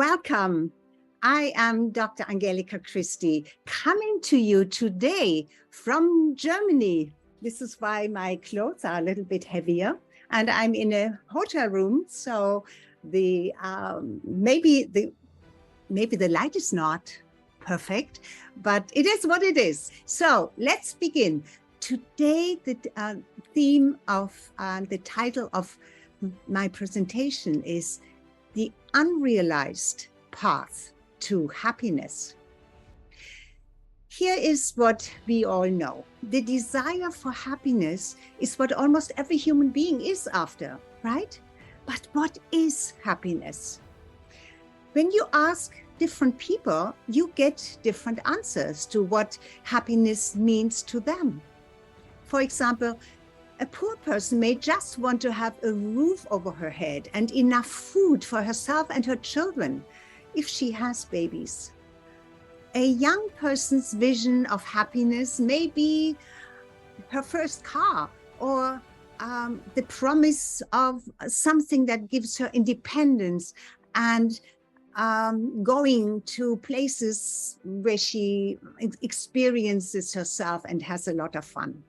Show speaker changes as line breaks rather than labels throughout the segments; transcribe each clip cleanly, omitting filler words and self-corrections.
Welcome. I am Dr. Angelika Christie, coming to you today from Germany. This is why my clothes are a little bit heavier, and I'm in a hotel room, so the maybe the light is not perfect, but it is what it is. So let's begin. Today, the theme of the title of my presentation is the unrealized path to happiness. Here is what we all know. The desire for happiness is what almost every human being is after, right? But what is happiness? When you ask different people, you get different answers to what happiness means to them. For example, a poor person may just want to have a roof over her head and enough food for herself and her children, if she has babies. A young person's vision of happiness may be her first car or the promise of something that gives her independence and going to places where she experiences herself and has a lot of fun.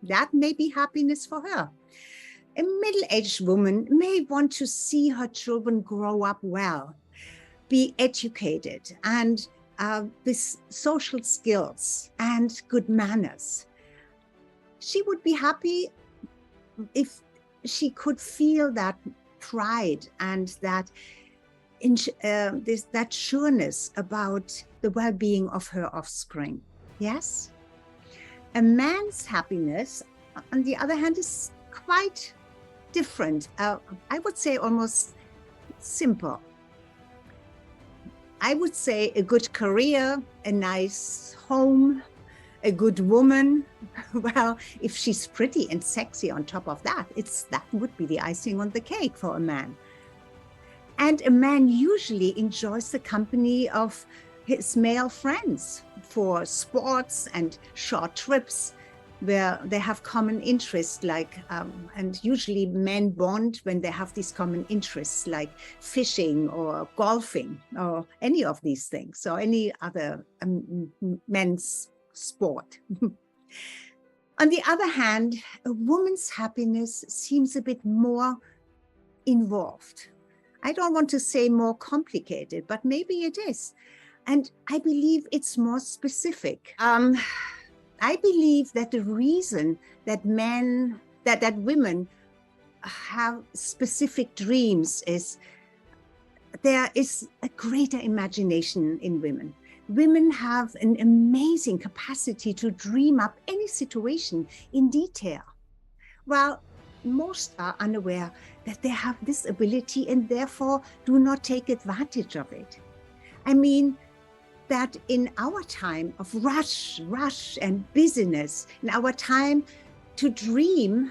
That may be happiness for her. A middle-aged woman may want to see her children grow up well, be educated, and with social skills and good manners. She would be happy if she could feel that pride and that sureness about the well-being of her offspring. Yes? A man's happiness, on the other hand, is quite different. I would say almost simple. I would say a good career, a nice home, a good woman. Well, if she's pretty and sexy on top of that, that would be the icing on the cake for a man. And a man usually enjoys the company of his male friends for sports and short trips where they have common interests and usually men bond when they have these common interests like fishing or golfing or any of these things or any other men's sport. On the other hand, a woman's happiness seems a bit more involved. I don't want to say more complicated, but maybe it is. And I believe it's more specific. I believe that the reason that women have specific dreams is there is a greater imagination in women. Women have an amazing capacity to dream up any situation in detail. Well, most are unaware that they have this ability and therefore do not take advantage of it. I mean, that in our time of rush and busyness, in our time to dream,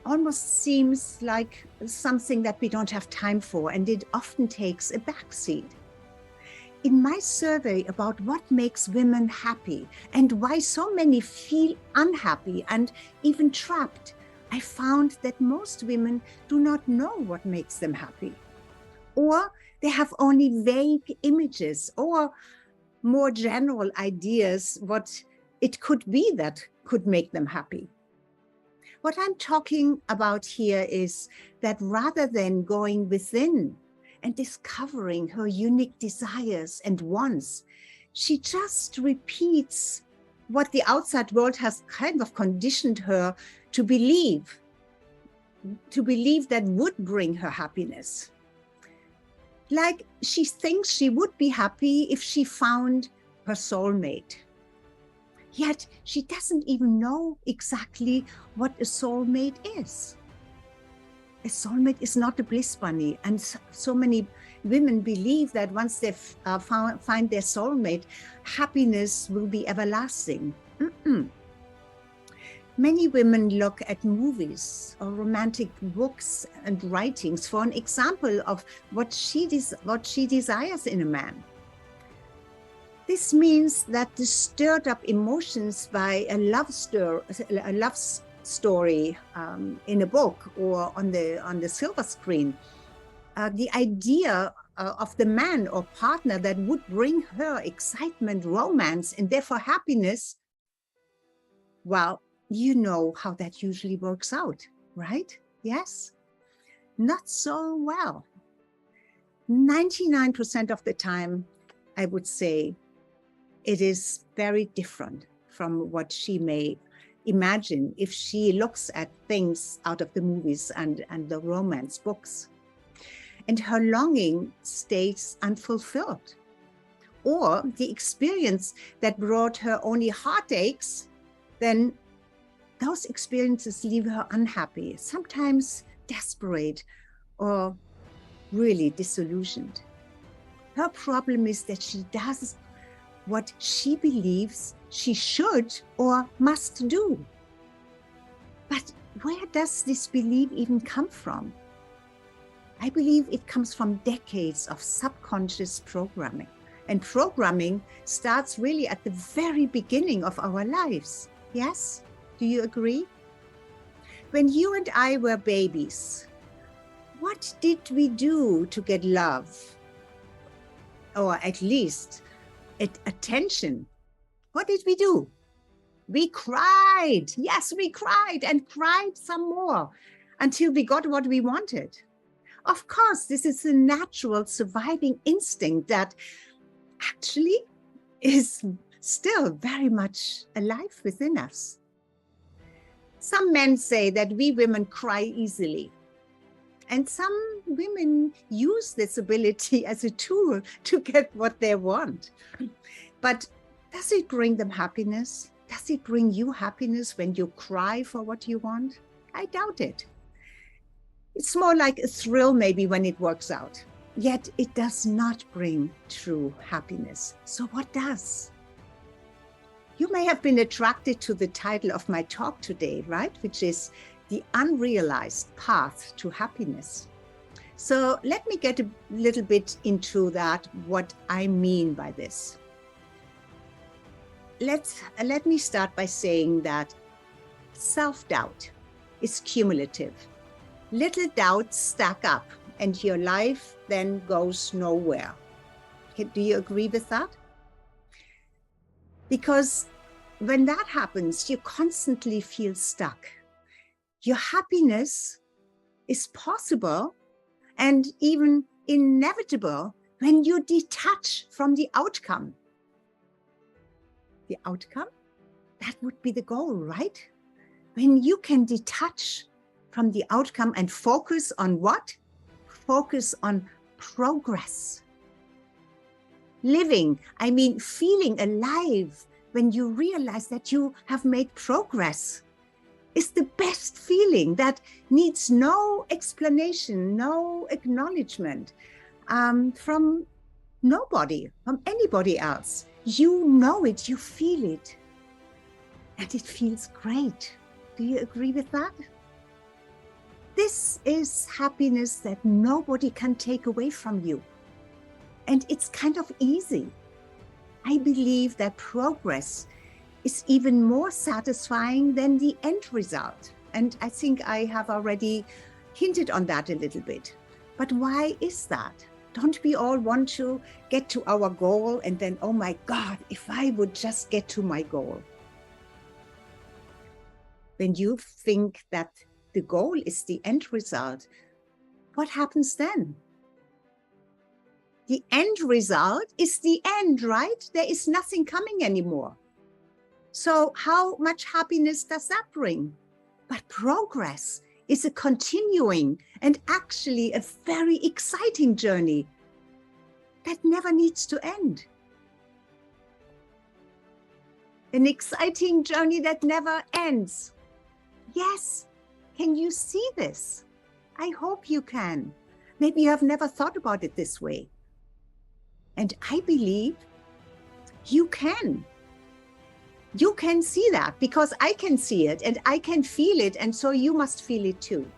almost seems like something that we don't have time for, and it often takes a backseat. In my survey about what makes women happy and why so many feel unhappy and even trapped, I found that most women do not know what makes them happy. Or they have only vague images or more general ideas what it could be that could make them happy. What I'm talking about here is that rather than going within and discovering her unique desires and wants, she just repeats what the outside world has kind of conditioned her to believe that would bring her happiness. Like she thinks she would be happy if she found her soulmate. Yet she doesn't even know exactly what a soulmate is. A soulmate is not a bliss bunny. And so many women believe that once they find their soulmate, happiness will be everlasting. Many women look at movies or romantic books and writings for an example of what she desires in a man. This means that the stirred up emotions by a love story in a book or on the silver screen, the idea of the man or partner that would bring her excitement, romance, and therefore happiness, well, you know how that usually works out, right? Yes? Not so well. 99% of the time, I would say, it is very different from what she may imagine if she looks at things out of the movies and the romance books. And her longing stays unfulfilled. Or the experience that brought her only heartaches, then those experiences leave her unhappy, sometimes desperate, or really disillusioned. Her problem is that she does what she believes she should or must do. But where does this belief even come from? I believe it comes from decades of subconscious programming. And programming starts really at the very beginning of our lives. Yes? Do you agree? When you and I were babies, what did we do to get love? Or at least attention. What did we do? We cried. Yes, we cried and cried some more until we got what we wanted. Of course, this is a natural surviving instinct that actually is still very much alive within us. Some men say that we women cry easily. And some women use this ability as a tool to get what they want. But does it bring them happiness? Does it bring you happiness when you cry for what you want? I doubt it. It's more like a thrill maybe when it works out. Yet it does not bring true happiness. So what does? You may have been attracted to the title of my talk today, right? Which is The Unrealized Path to Happiness. So let me get a little bit into that, what I mean by this. Let me start by saying that self-doubt is cumulative. Little doubts stack up and your life then goes nowhere. Do you agree with that? Because when that happens, you constantly feel stuck. Your happiness is possible and even inevitable when you detach from the outcome. The outcome? That would be the goal, right? When you can detach from the outcome and focus on what? Focus on progress. Living, I mean feeling alive when you realize that you have made progress is the best feeling that needs no explanation, no acknowledgement from nobody, from anybody else. You know it, you feel it, and it feels great. Do you agree with that? This is happiness that nobody can take away from you. And it's kind of easy. I believe that progress is even more satisfying than the end result. And I think I have already hinted on that a little bit. But why is that? Don't we all want to get to our goal and then, oh my God, if I would just get to my goal? When you think that the goal is the end result, what happens then? The end result is the end, right? There is nothing coming anymore. So how much happiness does that bring? But progress is a continuing and actually a very exciting journey that never needs to end. An exciting journey that never ends. Yes, can you see this? I hope you can. Maybe you have never thought about it this way. And I believe you can. You can see that because I can see it and I can feel it, and so you must feel it too.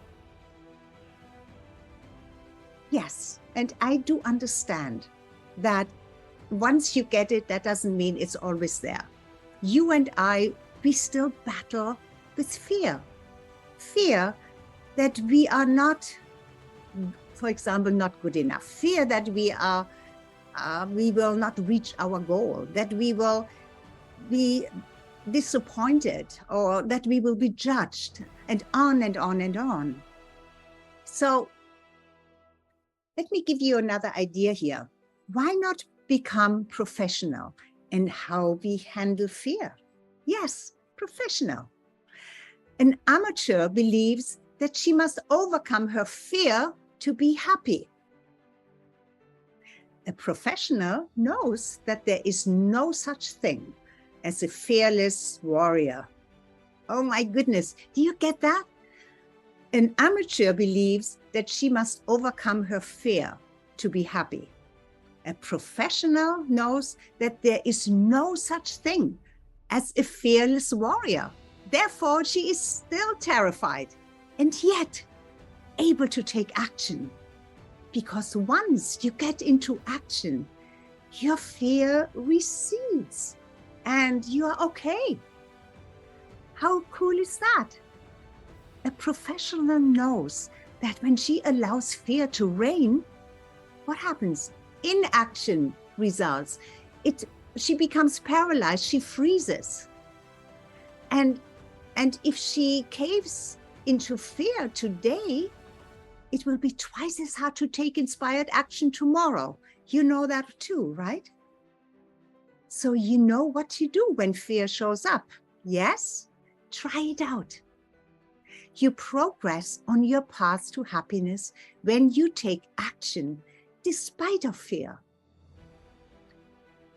Yes, and I do understand that once you get it, that doesn't mean it's always there. You and I, we still battle with fear. Fear that we are not for example, not good enough. Fear that we will not reach our goal, that we will be disappointed, or that we will be judged, and on and on and on. So let me give you another idea here. Why not become professional in how we handle fear? Yes, professional. An amateur believes that she must overcome her fear to be happy. A professional knows that there is no such thing as a fearless warrior. Oh my goodness, do you get that? An amateur believes that she must overcome her fear to be happy. A professional knows that there is no such thing as a fearless warrior. Therefore, she is still terrified and yet able to take action. Because once you get into action, your fear recedes and you are okay. How cool is that? A professional knows that when she allows fear to reign, what happens? Inaction results. She becomes paralyzed, she freezes. And if she caves into fear today, it will be twice as hard to take inspired action tomorrow. You know that too, right? So you know what to do when fear shows up. Yes? Try it out. You progress on your path to happiness when you take action despite of fear.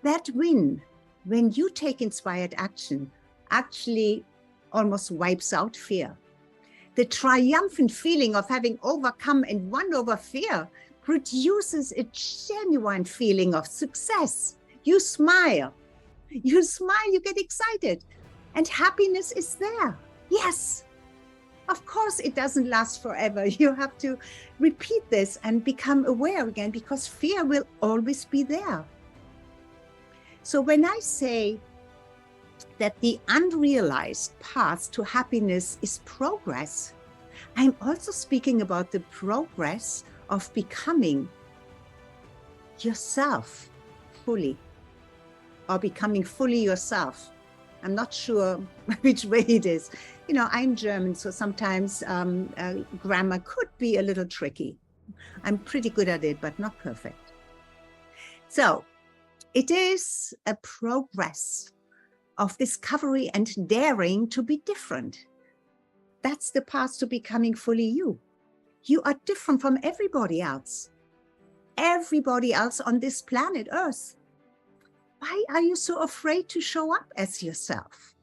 That win, when you take inspired action, actually almost wipes out fear. The triumphant feeling of having overcome and won over fear produces a genuine feeling of success. You smile, you get excited, and happiness is there. Yes, of course it doesn't last forever. You have to repeat this and become aware again, because fear will always be there. So when I say that the unrealized path to happiness is progress, I'm also speaking about the progress of becoming yourself fully, or becoming fully yourself. I'm not sure which way it is. You know, I'm German, so sometimes grammar could be a little tricky. I'm pretty good at it, but not perfect. So it is a progress of discovery and daring to be different. That's the path to becoming fully you. You are different from everybody else. Everybody else on this planet Earth. Why are you so afraid to show up as yourself?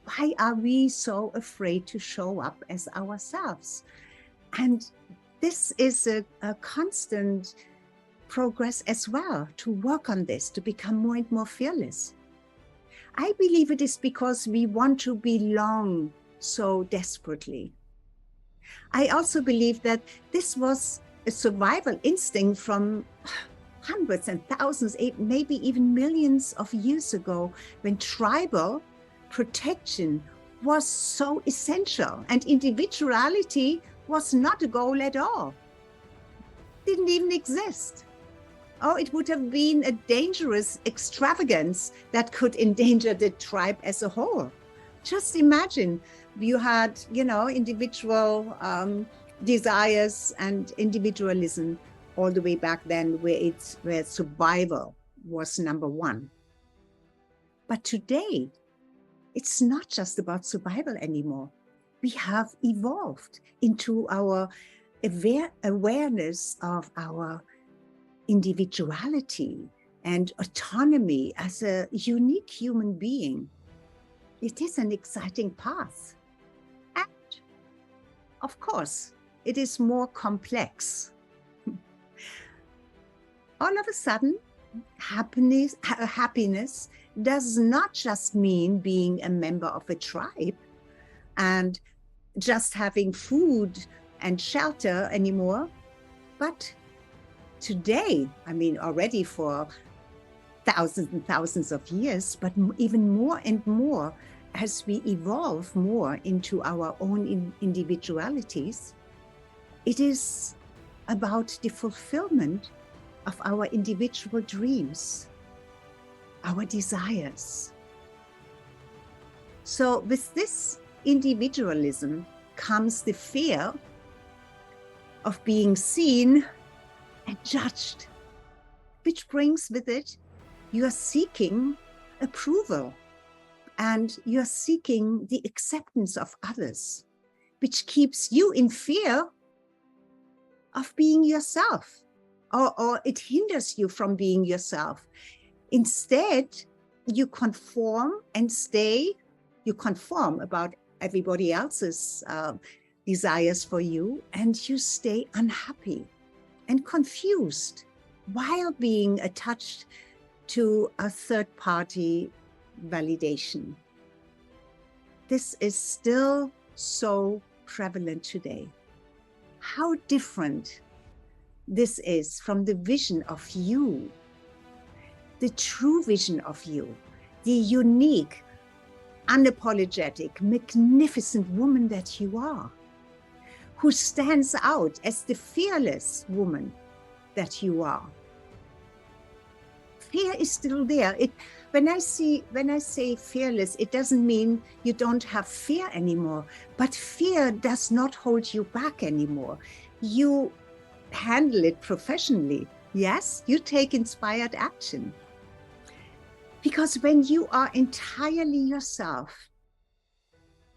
Why are we so afraid to show up as ourselves? And this is a constant progress as well, to work on this, to become more and more fearless. I believe it is because we want to belong so desperately. I also believe that this was a survival instinct from hundreds and thousands, maybe even millions of years ago, when tribal protection was so essential and individuality was not a goal at all. It didn't even exist. Oh, it would have been a dangerous extravagance that could endanger the tribe as a whole. Just imagine you had, individual desires and individualism all the way back then, where survival was number one. But today, it's not just about survival anymore. We have evolved into our awareness of our individuality and autonomy as a unique human being. It is an exciting path. And of course, it is more complex. All of a sudden, happiness does not just mean being a member of a tribe and just having food and shelter anymore, but today, already for thousands and thousands of years, but even more and more as we evolve more into our own individualities, it is about the fulfillment of our individual dreams, our desires. So with this individualism comes the fear of being seen and judged, which brings with it, you are seeking approval and you're seeking the acceptance of others, which keeps you in fear of being yourself, or it hinders you from being yourself. Instead, you conform about everybody else's desires for you, and you stay unhappy and confused while being attached to a third-party validation. This is still so prevalent today. How different this is from the vision of you, the true vision of you, the unique, unapologetic, magnificent woman that you are, who stands out as the fearless woman that you are. Fear is still there. When I say fearless, it doesn't mean you don't have fear anymore, but fear does not hold you back anymore. You handle it professionally. Yes, you take inspired action. Because when you are entirely yourself,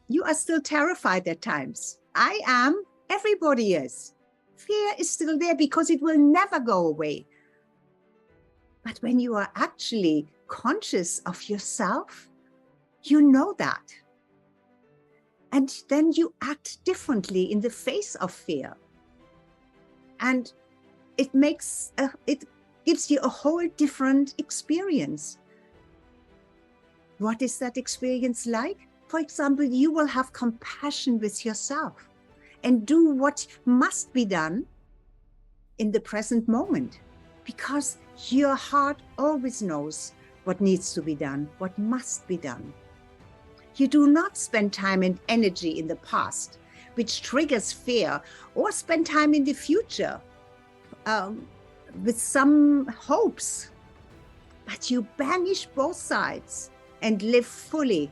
you are still terrified at times. I am, everybody is. Fear is still there because it will never go away. But when you are actually conscious of yourself, you know that. And then you act differently in the face of fear. And it gives you a whole different experience. What is that experience like? For example, you will have compassion with yourself and do what must be done in the present moment, because your heart always knows what needs to be done, what must be done. You do not spend time and energy in the past, which triggers fear, or spend time in the future with some hopes, but you banish both sides and live fully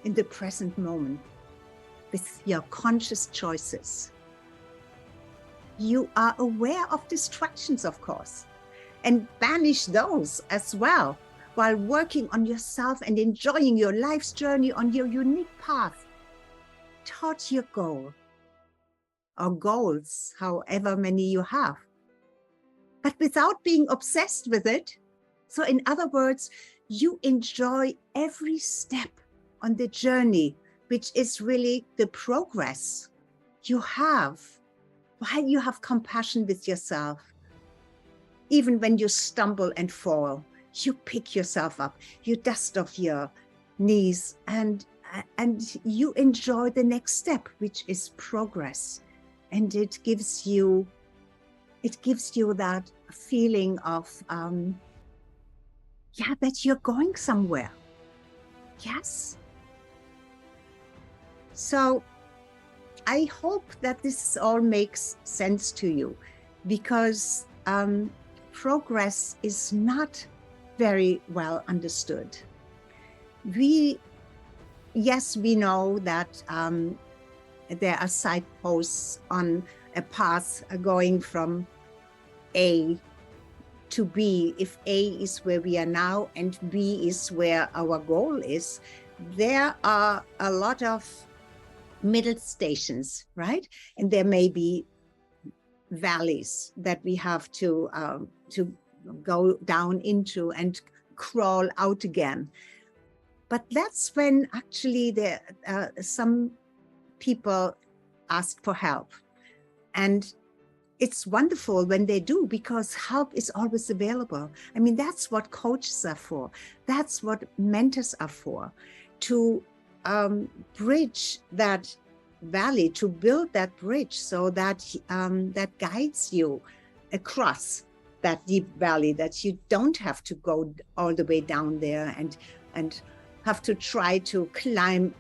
in the present moment with your conscious choices. You are aware of distractions, of course, and banish those as well, while working on yourself and enjoying your life's journey on your unique path towards your goal, or goals, however many you have, but without being obsessed with it. So in other words, you enjoy every step on the journey, which is really the progress you have, while you have compassion with yourself. Even when you stumble and fall, you pick yourself up, you dust off your knees, and you enjoy the next step, which is progress. And it gives you that feeling of, that you're going somewhere. Yes. So I hope that this all makes sense to you, because progress is not very well understood. We know that there are signposts on a path going from A to B. If A is where we are now and B is where our goal is, there are a lot of middle stations, right? And there may be valleys that we have to go down into and crawl out again. But that's when actually some people ask for help. And it's wonderful when they do, because help is always available. I mean, that's what coaches are for. That's what mentors are for, to bridge that valley, to build that bridge so that that guides you across that deep valley, that you don't have to go all the way down there and have to try to climb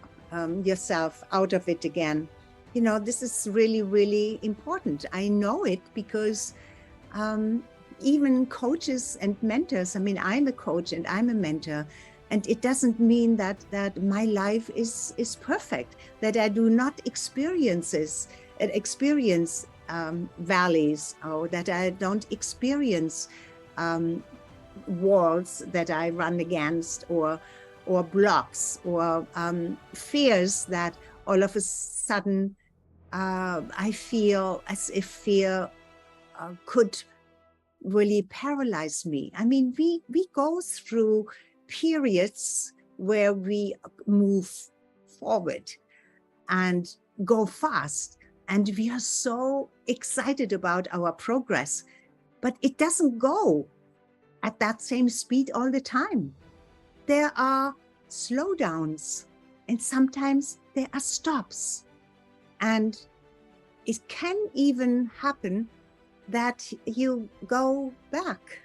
yourself out of it again. this is really, really important. I know it because even coaches and mentors, I mean, I'm a coach and I'm a mentor, and it doesn't mean that my life is perfect, that I do not experience valleys, or that I don't experience walls that I run against, or blocks, or fears that all of a sudden I feel as if fear could really paralyze me. I mean, we go through periods where we move forward and go fast, and we are so excited about our progress, but it doesn't go at that same speed all the time. There are slowdowns, and sometimes there are stops, and it can even happen that you go back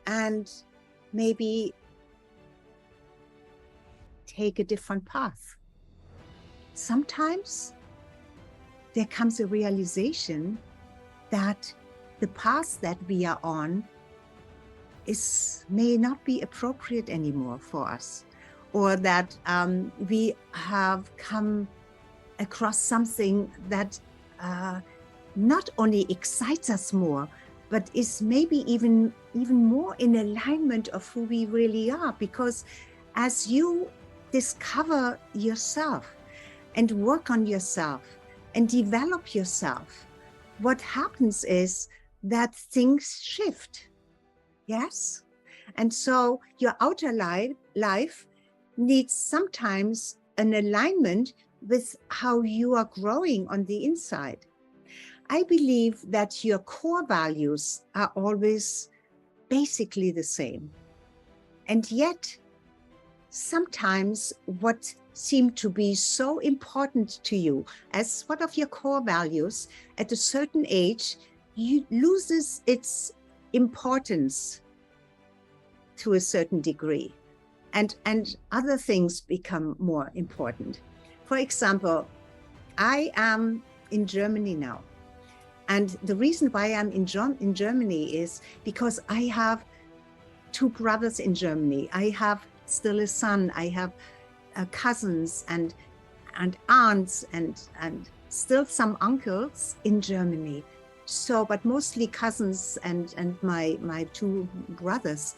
and maybe take a different path. Sometimes there comes a realization that the path that we are on may not be appropriate anymore for us, or that we have come across something that not only excites us more, but is maybe even more in alignment of who we really are. Because as you discover yourself and work on yourself and develop yourself, what happens is that things shift. Yes? And so your outer life needs sometimes an alignment with how you are growing on the inside. I believe that your core values are always basically the same. And yet, sometimes what seemed to be so important to you as one of your core values, at a certain age, loses its importance to a certain degree, and other things become more important. For example, I am in Germany now. And the reason why I'm in Germany is because I have two brothers in Germany. I have still a son. I have cousins and aunts and still some uncles in Germany. So, but mostly cousins and my two brothers.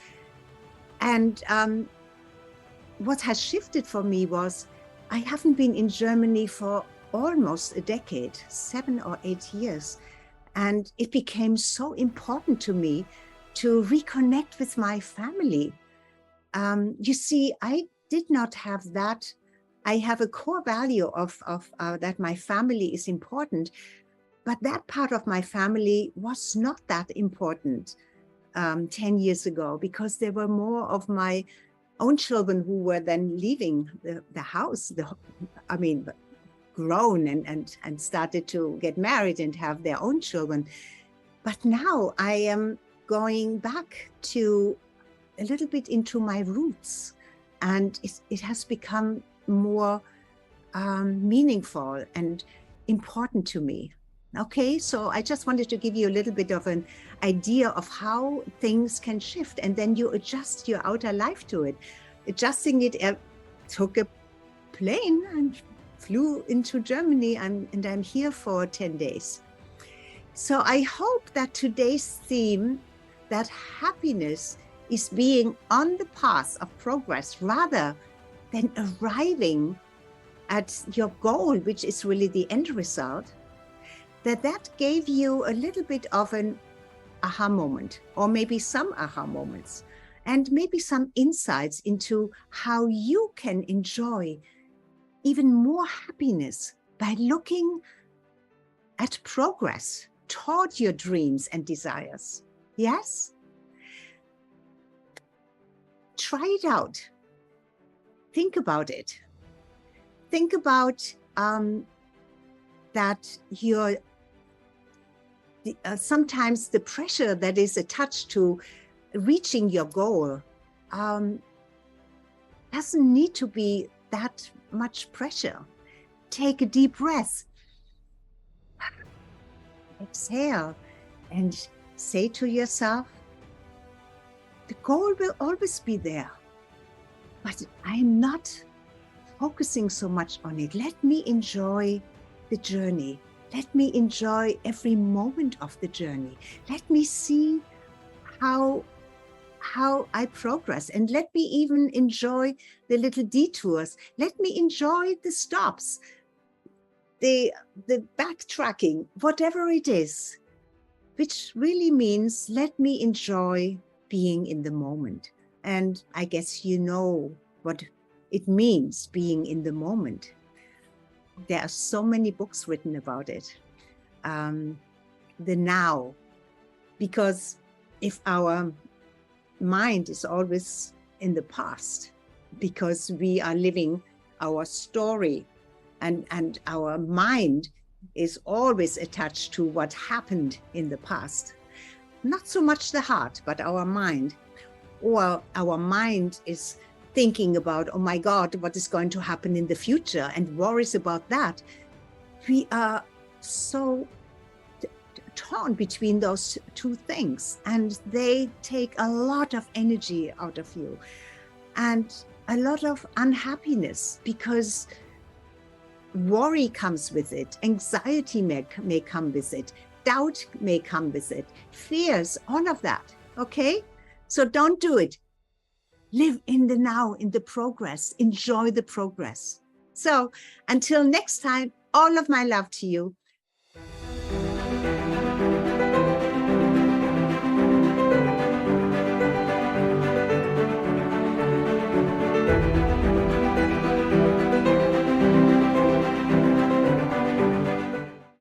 And what has shifted for me was I haven't been in Germany for almost a decade, 7 or 8 years. And it became so important to me to reconnect with my family. You see, I did not have that. I have a core value of that my family is important, but that part of my family was not that important 10 years ago, because there were more of my own children who were then leaving the house. Grown and started to get married and have their own children. But now I am going back to a little bit into my roots, and it has become more meaningful and important to me. Okay, so I just wanted to give you a little bit of an idea of how things can shift, and then you adjust your outer life to it. Adjusting it, took a plane and flew into Germany, and I'm here for 10 days. So I hope that today's theme, that happiness is being on the path of progress rather than arriving at your goal, which is really the end result, that gave you a little bit of an aha moment, or maybe some aha moments, and maybe some insights into how you can enjoy even more happiness by looking at progress toward your dreams and desires. Yes? Try it out. Think about it. Think about that sometimes the pressure that is attached to reaching your goal doesn't need to be that much pressure. take a deep breath. Exhale and say to yourself, the goal will always be there, but I'm not focusing so much on it. Let me enjoy the journey. Let me enjoy every moment of the journey. Let me see how I progress, and let me even enjoy the little detours. Let me enjoy the stops, the backtracking, whatever it is, which really means let me enjoy being in the moment. And I guess you know what it means, being in the moment. There are so many books written about it. The now, because if our mind is always in the past, because we are living our story, and our mind is always attached to what happened in the past. Not so much the heart, but our mind. Or our mind is thinking about, oh my God, what is going to happen in the future, and worries about that. We are so torn between those two things, and they take a lot of energy out of you and a lot of unhappiness, because worry comes with it, anxiety may come with it, doubt may come with it, fears, all of that. Okay, so don't do it. Live in the now, in the progress, enjoy the progress. So until next time, all of my love to you.